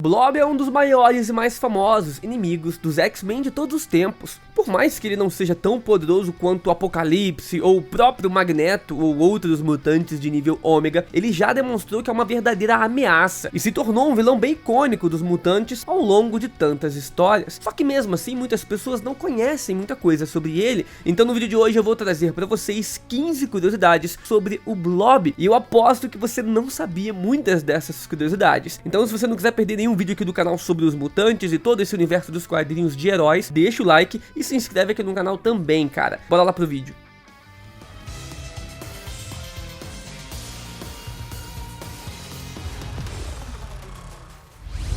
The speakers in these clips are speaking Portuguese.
Blob é um dos maiores e mais famosos inimigos dos X-Men de todos os tempos. Por mais que ele não seja tão poderoso quanto o Apocalipse ou o próprio Magneto ou outros mutantes de nível Ômega, ele já demonstrou que é uma verdadeira ameaça e se tornou um vilão bem icônico dos mutantes ao longo de tantas histórias. Só que mesmo assim muitas pessoas não conhecem muita coisa sobre ele, então no vídeo de hoje eu vou trazer para vocês 15 curiosidades sobre o Blob, e eu aposto que você não sabia muitas dessas curiosidades. Então se você não quiser perder nenhum vídeo aqui do canal sobre os mutantes e todo esse universo dos quadrinhos de heróis, deixa o like e se inscreve aqui no canal também, cara. Bora lá pro vídeo.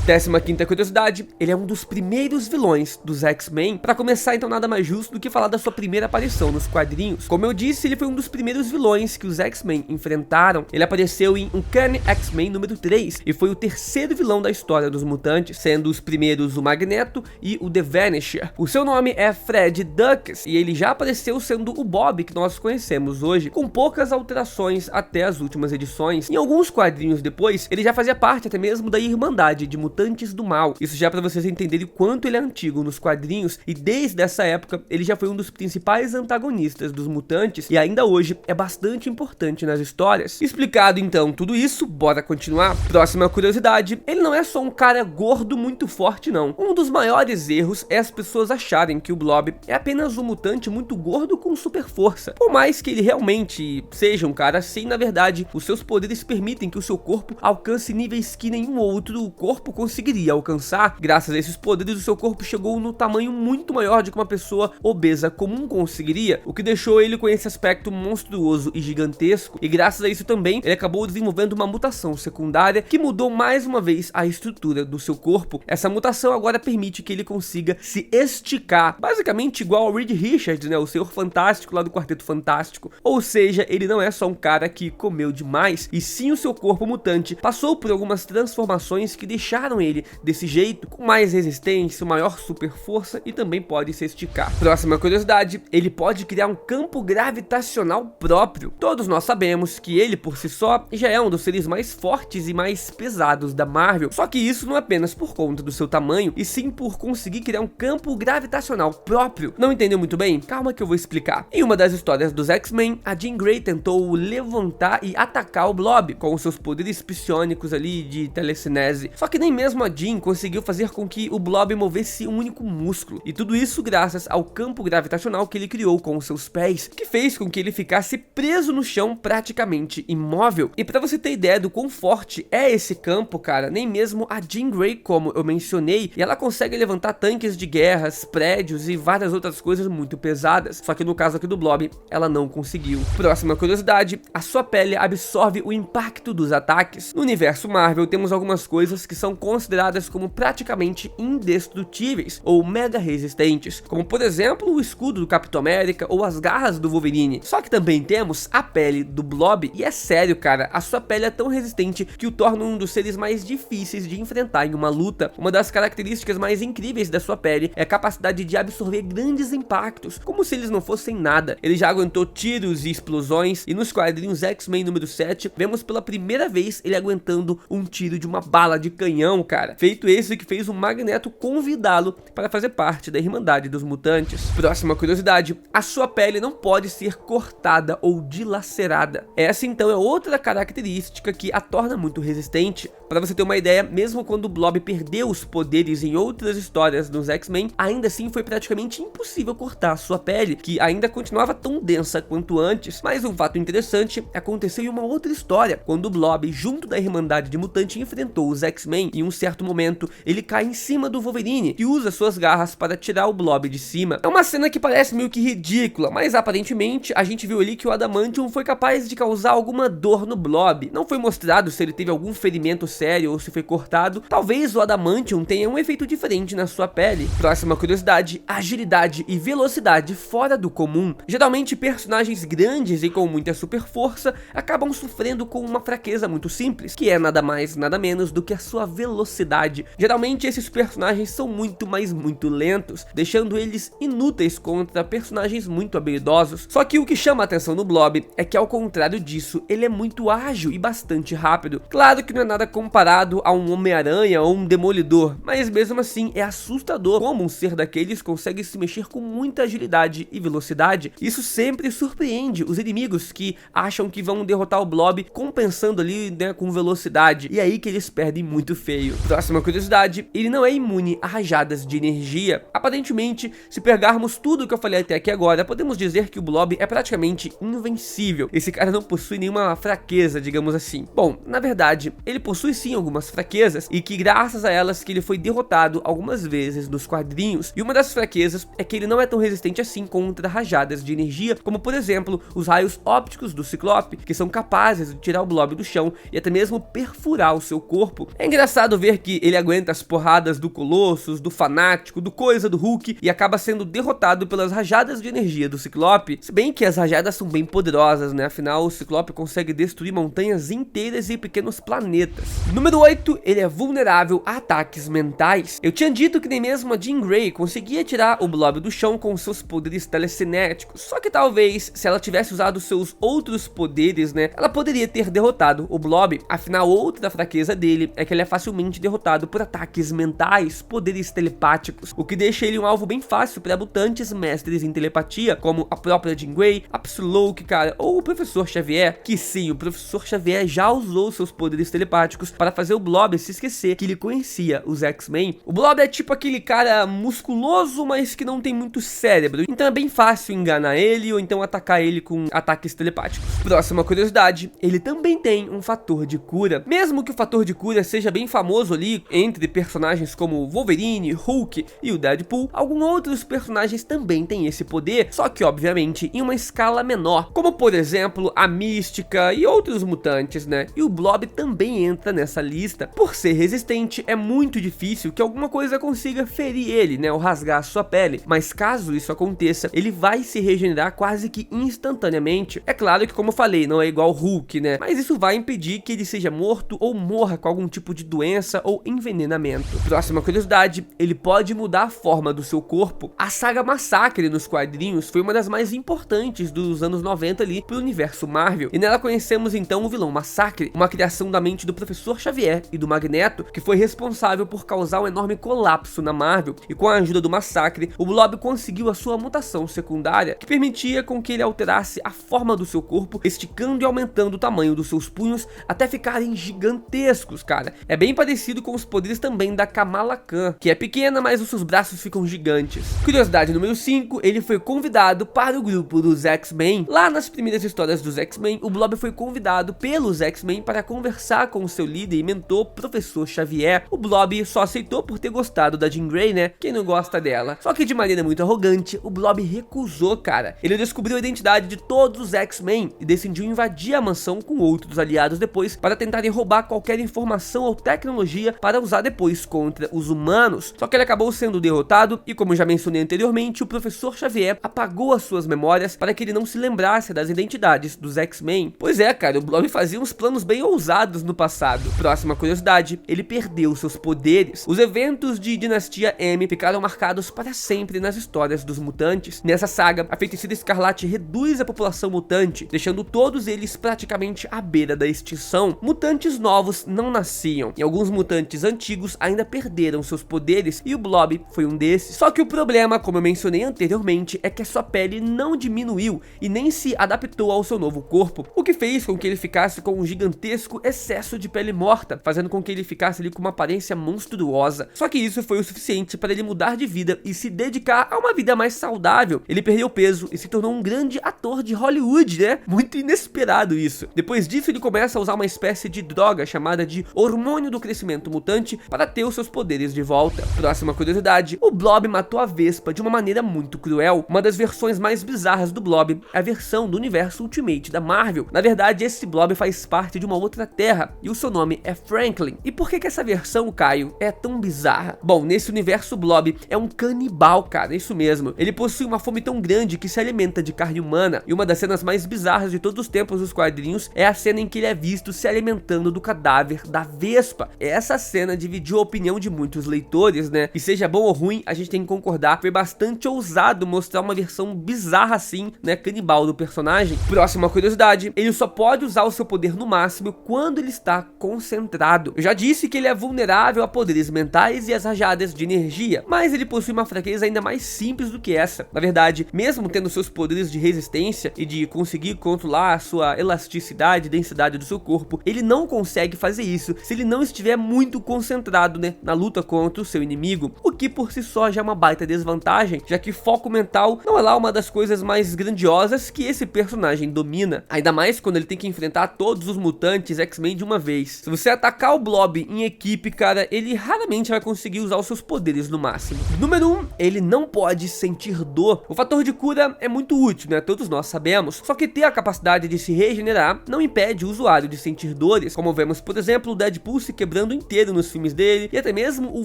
Décima quinta curiosidade, ele é um dos primeiros vilões dos X-Men. Para começar, então nada mais justo do que falar da sua primeira aparição nos quadrinhos. Como eu disse, ele foi um dos primeiros vilões que os X-Men enfrentaram. Ele apareceu em Uncanny X-Men número 3 e foi o terceiro vilão da história dos mutantes, sendo os primeiros o Magneto e o The Vanisher. O seu nome é Fred Dukes e ele já apareceu sendo o Bob que nós conhecemos hoje, com poucas alterações até as últimas edições. Em alguns quadrinhos depois, ele já fazia parte até mesmo da Irmandade de Mutantes do Mal. Isso já para vocês entenderem o quanto ele é antigo nos quadrinhos, e desde essa época ele já foi um dos principais antagonistas dos mutantes e ainda hoje é bastante importante nas histórias. Explicado então tudo isso, bora continuar. Próxima curiosidade, ele não é só um cara gordo muito forte não. Um dos maiores erros é as pessoas acharem que o Blob é apenas um mutante muito gordo com super força. Por mais que ele realmente seja um cara assim, na verdade os seus poderes permitem que o seu corpo alcance níveis que nenhum outro corpo conseguiria alcançar. Graças a esses poderes, o seu corpo chegou no tamanho muito maior de que uma pessoa obesa comum conseguiria, o que deixou ele com esse aspecto monstruoso e gigantesco, e graças a isso também ele acabou desenvolvendo uma mutação secundária que mudou mais uma vez a estrutura do seu corpo. Essa mutação agora permite que ele consiga se esticar, basicamente igual ao Reed Richards, né, o Senhor Fantástico lá do Quarteto Fantástico. Ou seja, ele não é só um cara que comeu demais, e sim o seu corpo mutante passou por algumas transformações que deixaram ele desse jeito, com mais resistência, maior super força e também pode se esticar. Próxima curiosidade, ele pode criar um campo gravitacional próprio. Todos nós sabemos que ele por si só já é um dos seres mais fortes e mais pesados da Marvel, só que isso não é apenas por conta do seu tamanho, e sim por conseguir criar um campo gravitacional próprio. Não entendeu muito bem? Calma que eu vou explicar. Em uma das histórias dos X-Men, a Jean Grey tentou levantar e atacar o Blob com seus poderes psionicos ali de telecinese, só que nem mesmo a Jean conseguiu fazer com que o Blob movesse um único músculo, e tudo isso graças ao campo gravitacional que ele criou com os seus pés, que fez com que ele ficasse preso no chão praticamente imóvel. E pra você ter ideia do quão forte é esse campo, cara, nem mesmo a Jean Grey, como eu mencionei, e ela consegue levantar tanques de guerras, prédios e várias outras coisas muito pesadas, só que no caso aqui do Blob, ela não conseguiu. Próxima curiosidade, a sua pele absorve o impacto dos ataques. No universo Marvel temos algumas coisas que são consideradas como praticamente indestrutíveis ou mega resistentes, como por exemplo o escudo do Capitão América ou as garras do Wolverine. Só que também temos a pele do Blob, e é sério, cara, a sua pele é tão resistente que o torna um dos seres mais difíceis de enfrentar em uma luta. Uma das características mais incríveis da sua pele é a capacidade de absorver grandes impactos, como se eles não fossem nada. Ele já aguentou tiros e explosões, e nos quadrinhos X-Men número 7, vemos pela primeira vez ele aguentando um tiro de uma bala de canhão, cara. Feito esse que fez o Magneto convidá-lo para fazer parte da Irmandade dos Mutantes. Próxima curiosidade, a sua pele não pode ser cortada ou dilacerada. Essa então é outra característica que a torna muito resistente. Para você ter uma ideia, mesmo quando o Blob perdeu os poderes em outras histórias nos X-Men, ainda assim foi praticamente impossível cortar a sua pele, que ainda continuava tão densa quanto antes. Mas um fato interessante aconteceu em uma outra história, quando o Blob, junto da Irmandade de Mutante, enfrentou os X-Men. Em um certo momento, ele cai em cima do Wolverine, que usa suas garras para tirar o Blob de cima. É uma cena que parece meio que ridícula, mas aparentemente a gente viu ali que o Adamantium foi capaz de causar alguma dor no Blob. Não foi mostrado se ele teve algum ferimento sério ou se foi cortado. Talvez o Adamantium tenha um efeito diferente na sua pele. Próxima curiosidade, agilidade e velocidade fora do comum. Geralmente personagens grandes e com muita super força acabam sofrendo com uma fraqueza muito simples, que é nada mais nada menos do que a sua velocidade. velocidade. Geralmente esses personagens são muito, mas muito lentos, deixando eles inúteis contra personagens muito habilidosos. Só que o que chama a atenção no Blob é que, ao contrário disso, ele é muito ágil e bastante rápido. Claro que não é nada comparado a um Homem-Aranha ou um Demolidor, mas mesmo assim é assustador como um ser daqueles consegue se mexer com muita agilidade e velocidade. Isso sempre surpreende os inimigos que acham que vão derrotar o Blob compensando ali, né, com velocidade, e aí que eles perdem muito feio. Próxima curiosidade, ele não é imune a rajadas de energia. Aparentemente, se pegarmos tudo que eu falei até aqui agora, podemos dizer que o Blob é praticamente invencível. Esse cara não possui nenhuma fraqueza, digamos assim. Bom, na verdade, ele possui sim algumas fraquezas, e que graças a elas que ele foi derrotado algumas vezes nos quadrinhos. E uma das fraquezas é que ele não é tão resistente assim contra rajadas de energia, como por exemplo, os raios ópticos do Ciclope, que são capazes de tirar o Blob do chão e até mesmo perfurar o seu corpo. É engraçado ver que ele aguenta as porradas do Colossus, do Fanático, do Coisa, do Hulk, e acaba sendo derrotado pelas rajadas de energia do Ciclope, se bem que as rajadas são bem poderosas, né? Afinal, o Ciclope consegue destruir montanhas inteiras e pequenos planetas. Número 8, ele é vulnerável a ataques mentais. Eu tinha dito que nem mesmo a Jean Grey conseguia tirar o Blob do chão com seus poderes telecinéticos, só que talvez, se ela tivesse usado seus outros poderes, né, ela poderia ter derrotado o Blob. Afinal, outra fraqueza dele é que ele é facilmente derrotado por ataques mentais, poderes telepáticos, o que deixa ele um alvo bem fácil para mutantes mestres em telepatia, como a própria Jean Grey, a Psylocke, cara, ou o Professor Xavier, que sim, o Professor Xavier já usou seus poderes telepáticos para fazer o Blob se esquecer que ele conhecia os X-Men. O Blob é tipo aquele cara musculoso, mas que não tem muito cérebro, então é bem fácil enganar ele ou então atacar ele com ataques telepáticos. Próxima curiosidade, ele também tem um fator de cura. Mesmo que o fator de cura seja bem famoso ali entre personagens como Wolverine, Hulk e o Deadpool, alguns outros personagens também têm esse poder, só que obviamente em uma escala menor, como por exemplo a Mística e outros mutantes, né? E o Blob também entra nessa lista. Por ser resistente, é muito difícil que alguma coisa consiga ferir ele, né, ou rasgar a sua pele, mas caso isso aconteça, ele vai se regenerar quase que instantaneamente. É claro que, como eu falei, não é igual o Hulk, né, mas isso vai impedir que ele seja morto ou morra com algum tipo de doença ou envenenamento. Próxima curiosidade, ele pode mudar a forma do seu corpo. A saga Massacre nos quadrinhos foi uma das mais importantes dos anos 90 ali pro universo Marvel, e nela conhecemos então o vilão Massacre, uma criação da mente do Professor Xavier e do Magneto, que foi responsável por causar um enorme colapso na Marvel, e com a ajuda do Massacre, o Blob conseguiu a sua mutação secundária, que permitia com que ele alterasse a forma do seu corpo, esticando e aumentando o tamanho dos seus punhos até ficarem gigantescos, cara. É bem parecido com os poderes também da Kamala Khan, que é pequena, mas os seus braços ficam gigantes. Curiosidade número 5, ele foi convidado para o grupo dos X-Men. Lá nas primeiras histórias dos X-Men, o Blob foi convidado pelos X-Men para conversar com o seu líder e mentor, Professor Xavier. O Blob só aceitou por ter gostado da Jean Grey, né? Quem não gosta dela? Só que de maneira muito arrogante, o Blob recusou, cara. Ele descobriu a identidade de todos os X-Men e decidiu invadir a mansão com outros aliados depois para tentarem roubar qualquer informação ou tecnologia para usar depois contra os humanos. Só que ele acabou sendo derrotado e, como já mencionei anteriormente, o Professor Xavier apagou as suas memórias para que ele não se lembrasse das identidades dos X-Men. Pois é, cara, o Blob fazia uns planos bem ousados no passado. Próxima curiosidade, ele perdeu seus poderes. Os eventos de Dinastia M ficaram marcados para sempre nas histórias dos mutantes. Nessa saga, a Feiticeira Escarlate reduz a população mutante, deixando todos eles praticamente à beira da extinção. Mutantes novos não nasciam, e alguns mutantes antigos ainda perderam seus poderes, e o Blob foi um desses. Só que o problema, como eu mencionei anteriormente, é que a sua pele não diminuiu e nem se adaptou ao seu novo corpo, o que fez com que ele ficasse com um gigantesco excesso de pele morta, fazendo com que ele ficasse ali com uma aparência monstruosa. Só que isso foi o suficiente para ele mudar de vida e se dedicar a uma vida mais saudável. Ele perdeu peso e se tornou um grande ator de Hollywood, né? Muito inesperado isso. Depois disso, ele começa a usar uma espécie de droga chamada de hormônio do crescimento mutante para ter os seus poderes de volta. Próxima curiosidade, o Blob matou a Vespa de uma maneira muito cruel. Uma das versões mais bizarras do Blob é a versão do universo Ultimate da Marvel. Na verdade, esse Blob faz parte de uma outra terra e o seu nome é Franklin. E por que essa versão, Caio, é tão bizarra? Bom, nesse universo, o Blob é um canibal, cara, isso mesmo. Ele possui uma fome tão grande que se alimenta de carne humana, e uma das cenas mais bizarras de todos os tempos dos quadrinhos é a cena em que ele é visto se alimentando do cadáver da Vespa. essa cena dividiu a opinião de muitos leitores, né? E seja bom ou ruim, a gente tem que concordar, foi bastante ousado mostrar uma versão bizarra assim, né, canibal do personagem. Próxima curiosidade, ele só pode usar o seu poder no máximo quando ele está concentrado. Eu já disse que ele é vulnerável a poderes mentais e as rajadas de energia, mas ele possui uma fraqueza ainda mais simples do que essa. Na verdade, mesmo tendo seus poderes de resistência e de conseguir controlar a sua elasticidade e densidade do seu corpo, ele não consegue fazer isso se ele não estiver muito concentrado, né, na luta contra o seu inimigo, o que por si só já é uma baita desvantagem, já que foco mental não é lá uma das coisas mais grandiosas que esse personagem domina, ainda mais quando ele tem que enfrentar todos os mutantes X-Men de uma vez. Se você atacar o Blob em equipe, cara, ele raramente vai conseguir usar os seus poderes no máximo. Número 1, ele não pode sentir dor. O fator de cura é muito útil, né, todos nós sabemos, só que ter a capacidade de se regenerar não impede o usuário de sentir dores, como vemos, por exemplo, o Deadpool se quebrando inteiro nos filmes dele, e até mesmo o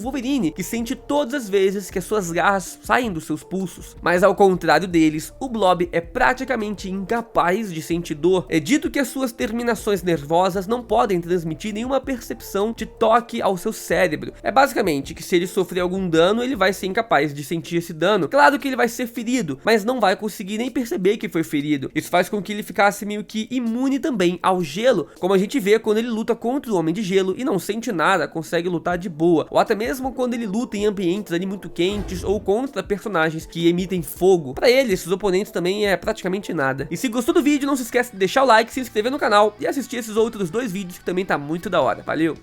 Wolverine, que sente todas as vezes que as suas garras saem dos seus pulsos. Mas ao contrário deles, o Blob é praticamente incapaz de sentir dor. É dito que as suas terminações nervosas não podem transmitir nenhuma percepção de toque ao seu cérebro. É basicamente que se ele sofrer algum dano, ele vai ser incapaz de sentir esse dano. Claro que ele vai ser ferido, mas não vai conseguir nem perceber que foi ferido. Isso faz com que ele ficasse meio que imune também ao gelo, como a gente vê quando ele luta contra o Homem de Gelo e não sente nada, consegue lutar de boa, ou até mesmo quando ele luta em ambientes ali muito quentes ou contra personagens que emitem fogo. Pra ele, esses oponentes também é praticamente nada. E se gostou do vídeo, não se esquece de deixar o like, se inscrever no canal e assistir esses outros dois vídeos que também tá muito da hora. Valeu!